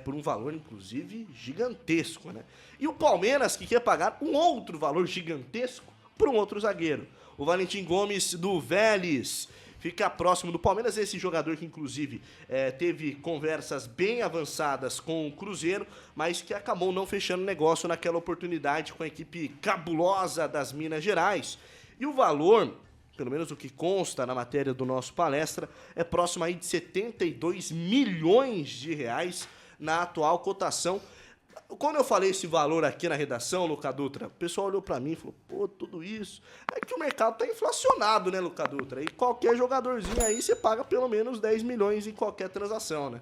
por um valor, inclusive, gigantesco, né? E o Palmeiras, que quer pagar um outro valor gigantesco por um outro zagueiro. O Valentim Gomes, do Vélez, fica próximo do Palmeiras. Esse jogador que, inclusive, teve conversas bem avançadas com o Cruzeiro, mas que acabou não fechando negócio naquela oportunidade com a equipe cabulosa das Minas Gerais. E o valor, pelo menos o que consta na matéria do nosso palestra, é próximo aí de 72 milhões de reais na atual cotação. Quando eu falei esse valor aqui na redação, Luca Dutra, o pessoal olhou pra mim e falou, pô, tudo isso. É que o mercado tá inflacionado, né, Luca Dutra? E qualquer jogadorzinho aí, você paga pelo menos 10 milhões em qualquer transação, né?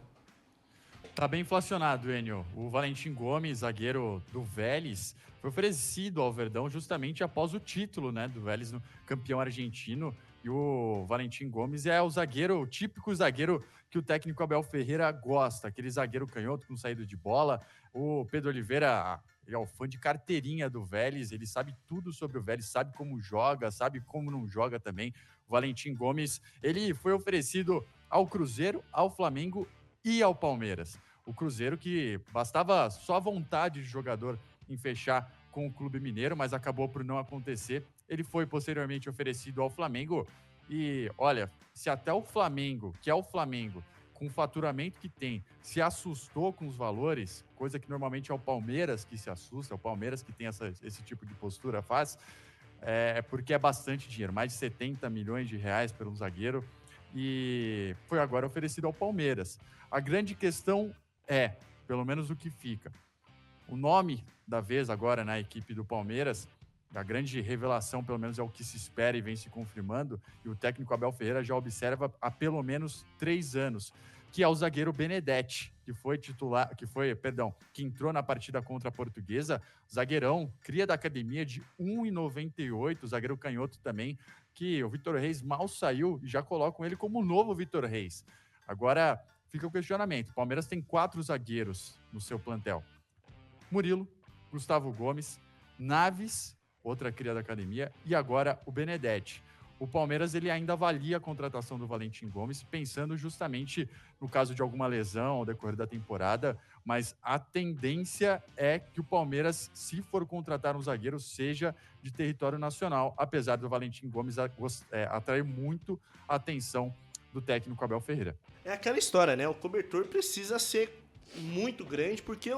Tá bem inflacionado, Enio. O Valentim Gomes, zagueiro do Vélez, foi oferecido ao Verdão justamente após o título, né, do Vélez no campeão argentino. E o Valentim Gomes é o zagueiro, o típico zagueiro que o técnico Abel Ferreira gosta, aquele zagueiro canhoto com saída de bola. O Pedro Oliveira, ele é o fã de carteirinha do Vélez, ele sabe tudo sobre o Vélez, sabe como joga, sabe como não joga também. O Valentim Gomes, ele foi oferecido ao Cruzeiro, ao Flamengo e ao Palmeiras. O Cruzeiro que bastava só a vontade de jogador em fechar com o Clube Mineiro, mas acabou por não acontecer. Ele foi posteriormente oferecido ao Flamengo e, olha, se até o Flamengo, que é o Flamengo, com o faturamento que tem, se assustou com os valores, coisa que normalmente é o Palmeiras que se assusta, é o Palmeiras que tem esse tipo de postura, porque é bastante dinheiro, mais de 70 milhões de reais por um zagueiro, e foi agora oferecido ao Palmeiras. A grande questão é, pelo menos o que fica, o nome da vez agora na equipe do Palmeiras, a grande revelação, pelo menos é o que se espera e vem se confirmando, e o técnico Abel Ferreira já observa há pelo menos 3 anos, que é o zagueiro Benedetti, que entrou na partida contra a Portuguesa, zagueirão, cria da academia de 1,98, zagueiro canhoto também, que o Vitor Reis mal saiu e já colocam ele como o novo Vitor Reis. Agora fica o questionamento, o Palmeiras tem 4 zagueiros no seu plantel. Murilo, Gustavo Gomes, Naves, outra cria da academia, e agora o Benedetti. O Palmeiras ele ainda avalia a contratação do Valentim Gomes, pensando justamente no caso de alguma lesão ao decorrer da temporada, mas a tendência é que o Palmeiras, se for contratar um zagueiro, seja de território nacional, apesar do Valentim Gomes atrair muito a atenção do técnico Abel Ferreira. É aquela história, né? O cobertor precisa ser muito grande, porque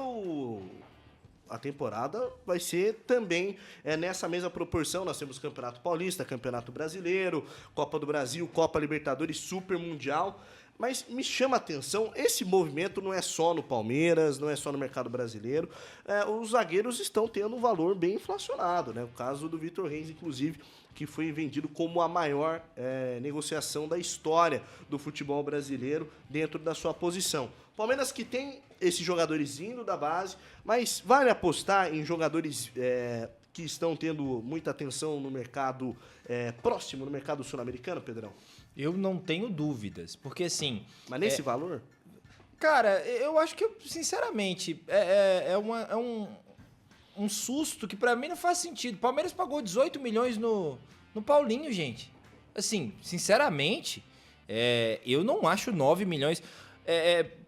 a temporada vai ser também nessa mesma proporção. Nós temos Campeonato Paulista, Campeonato Brasileiro, Copa do Brasil, Copa Libertadores, Super Mundial. Mas me chama a atenção, esse movimento não é só no Palmeiras, não é só no mercado brasileiro. Os zagueiros estão tendo um valor bem inflacionado, né? O caso do Vitor Reis, inclusive, que foi vendido como a maior negociação da história do futebol brasileiro dentro da sua posição. Palmeiras que tem esses jogadores indo da base, mas vale apostar em jogadores que estão tendo muita atenção no mercado próximo, no mercado sul-americano, Pedrão? Eu não tenho dúvidas, porque assim... Mas nesse valor? Cara, eu acho que, sinceramente, um susto que pra mim não faz sentido. O Palmeiras pagou 18 milhões no Paulinho, gente. Assim, sinceramente, eu não acho 9 milhões...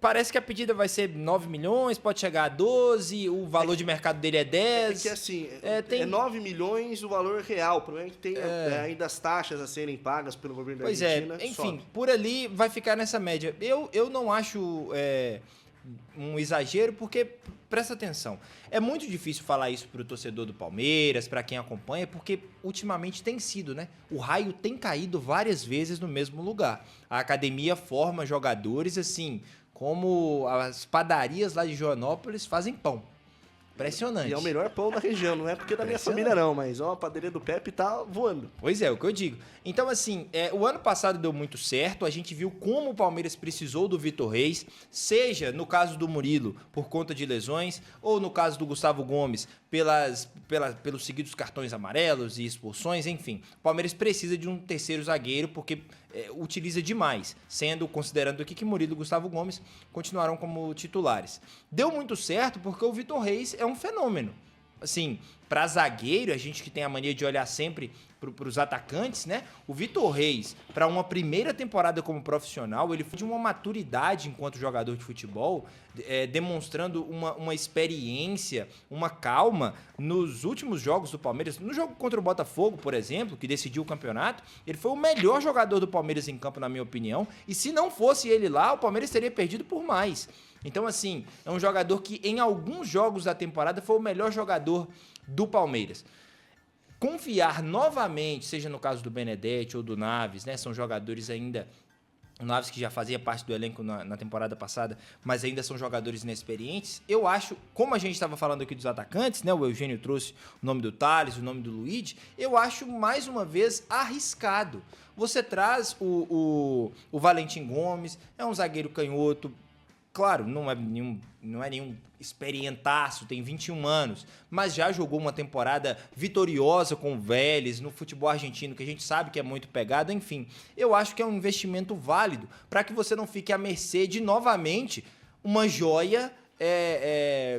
parece que a pedida vai ser 9 milhões, pode chegar a 12, o valor de mercado dele é 10. É que assim, é 9 milhões o valor real, o problema é que tem ainda as taxas a serem pagas pelo governo da Argentina. Enfim, sobe. por ali vai ficar nessa média. Eu não acho um exagero, porque, presta atenção, é muito difícil falar isso pro torcedor do Palmeiras, para quem acompanha, porque ultimamente tem sido, né? O raio tem caído várias vezes no mesmo lugar. A academia forma jogadores assim, como as padarias lá de Joanópolis fazem pão. Impressionante. E é o melhor pão da região, não é porque da minha família não, mas a padaria do Pepe tá voando. Pois é, o que eu digo. Então, assim, o ano passado deu muito certo, a gente viu como o Palmeiras precisou do Vitor Reis, seja no caso do Murilo, por conta de lesões, ou no caso do Gustavo Gomes, pelos seguidos cartões amarelos e expulsões, enfim. O Palmeiras precisa de um terceiro zagueiro, porque utiliza demais, considerando aqui que Murilo e Gustavo Gomes continuaram como titulares. Deu muito certo porque o Vitor Reis é um fenômeno. assim, para zagueiro, a gente que tem a mania de olhar sempre para os atacantes, né? O Vitor Reis, para uma primeira temporada como profissional, ele foi de uma maturidade enquanto jogador de futebol, demonstrando uma experiência, uma calma nos últimos jogos do Palmeiras. No jogo contra o Botafogo, por exemplo, que decidiu o campeonato, ele foi o melhor jogador do Palmeiras em campo, na minha opinião, e se não fosse ele lá, o Palmeiras teria perdido por mais. Então, assim, é um jogador que em alguns jogos da temporada foi o melhor jogador do Palmeiras. Confiar novamente, seja no caso do Benedetti ou do Naves, né? São jogadores ainda... O Naves que já fazia parte do elenco na temporada passada, mas ainda são jogadores inexperientes. Eu acho, como a gente estava falando aqui dos atacantes, né? O Eugênio trouxe o nome do Thales, o nome do Luigi. Eu acho, mais uma vez, arriscado. Você traz o Valentim Gomes, é um zagueiro canhoto. Claro, não é nenhum experientaço, tem 21 anos, mas já jogou uma temporada vitoriosa com o Vélez no futebol argentino, que a gente sabe que é muito pegado. Enfim, eu acho que é um investimento válido para que você não fique à mercê de, novamente, uma joia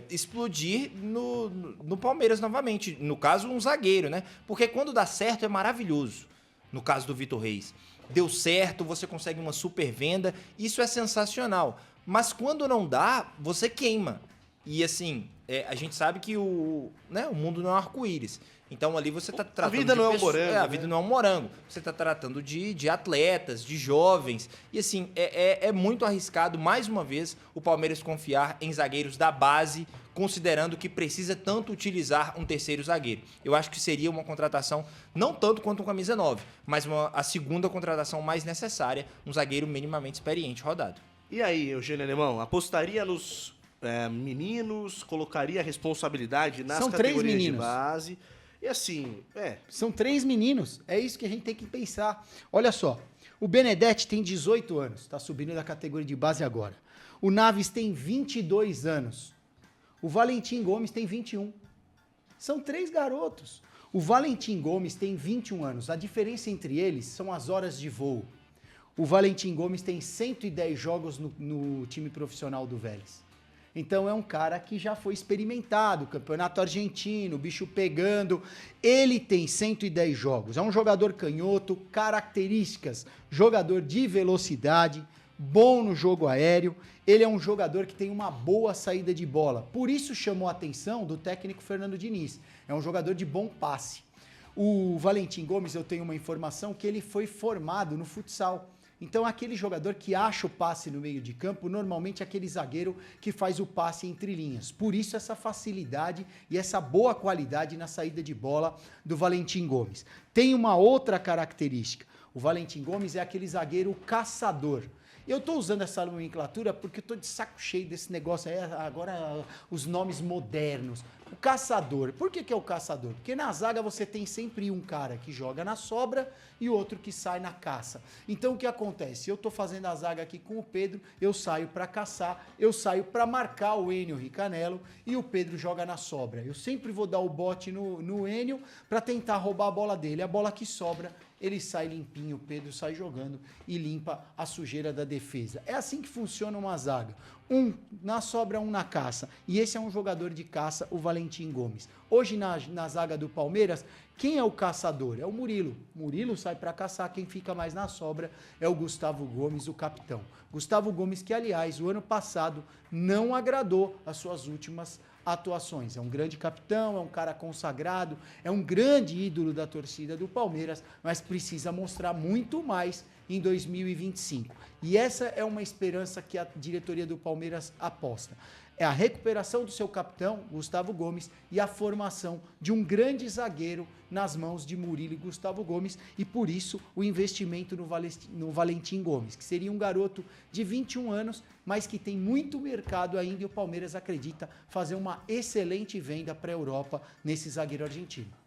explodir no Palmeiras novamente. No caso, um zagueiro, né? Porque quando dá certo é maravilhoso. No caso do Vitor Reis. Deu certo, você consegue uma super venda, isso é sensacional. Mas quando não dá, você queima. E assim, a gente sabe que o mundo não é um arco-íris. Então ali você está tratando a vida não é um morango. A vida não é um morango. Você está tratando de atletas, de jovens. E assim, é muito arriscado, mais uma vez, o Palmeiras confiar em zagueiros da base, considerando que precisa tanto utilizar um terceiro zagueiro. Eu acho que seria uma contratação, não tanto quanto um camisa 9, mas a segunda contratação mais necessária, um zagueiro minimamente experiente, rodado. E aí, Eugênio Alemão, apostaria nos meninos, colocaria a responsabilidade nas São 3 categorias de meninos. base? E assim, São 3 meninos, é isso que a gente tem que pensar. Olha só, o Benedetti tem 18 anos, está subindo da categoria de base agora. O Naves tem 22 anos. O Valentim Gomes tem 21. São 3 garotos. O Valentim Gomes tem 21 anos. A diferença entre eles são as horas de voo. O Valentim Gomes tem 110 jogos no time profissional do Vélez. Então é um cara que já foi experimentado, campeonato argentino, bicho pegando. Ele tem 110 jogos. É um jogador canhoto, características, jogador de velocidade, bom no jogo aéreo. Ele é um jogador que tem uma boa saída de bola. Por isso chamou a atenção do técnico Fernando Diniz. É um jogador de bom passe. O Valentim Gomes, eu tenho uma informação que ele foi formado no futsal. Então, aquele jogador que acha o passe no meio de campo, normalmente é aquele zagueiro que faz o passe entre linhas. Por isso, essa facilidade e essa boa qualidade na saída de bola do Valentim Gomes. Tem uma outra característica. O Valentim Gomes é aquele zagueiro caçador. Eu estou usando essa nomenclatura porque eu estou de saco cheio desse negócio aí, agora os nomes modernos. O caçador. Por que é o caçador? Porque na zaga você tem sempre um cara que joga na sobra e outro que sai na caça. Então o que acontece? Eu estou fazendo a zaga aqui com o Pedro, eu saio para caçar, eu saio para marcar o Enio Ricanello e o Pedro joga na sobra. Eu sempre vou dar o bote no Enio para tentar roubar a bola dele. A bola que sobra, ele sai limpinho, o Pedro sai jogando e limpa a sujeira da defesa. É assim que funciona uma zaga. Um na sobra, um na caça. E esse é um jogador de caça, o Valentim Gomes. Hoje na zaga do Palmeiras, quem é o caçador? É o Murilo. Murilo sai para caçar, quem fica mais na sobra é o Gustavo Gomes, o capitão. Gustavo Gomes que, aliás, o ano passado não agradou as suas últimas atuações. É um grande capitão, é um cara consagrado, é um grande ídolo da torcida do Palmeiras, mas precisa mostrar muito mais em 2025. E essa é uma esperança que a diretoria do Palmeiras aposta. É a recuperação do seu capitão, Gustavo Gomes, e a formação de um grande zagueiro nas mãos de Murilo e Gustavo Gomes, e por isso o investimento no Valentim Gomes, que seria um garoto de 21 anos, mas que tem muito mercado ainda, e o Palmeiras acredita fazer uma excelente venda para a Europa nesse zagueiro argentino.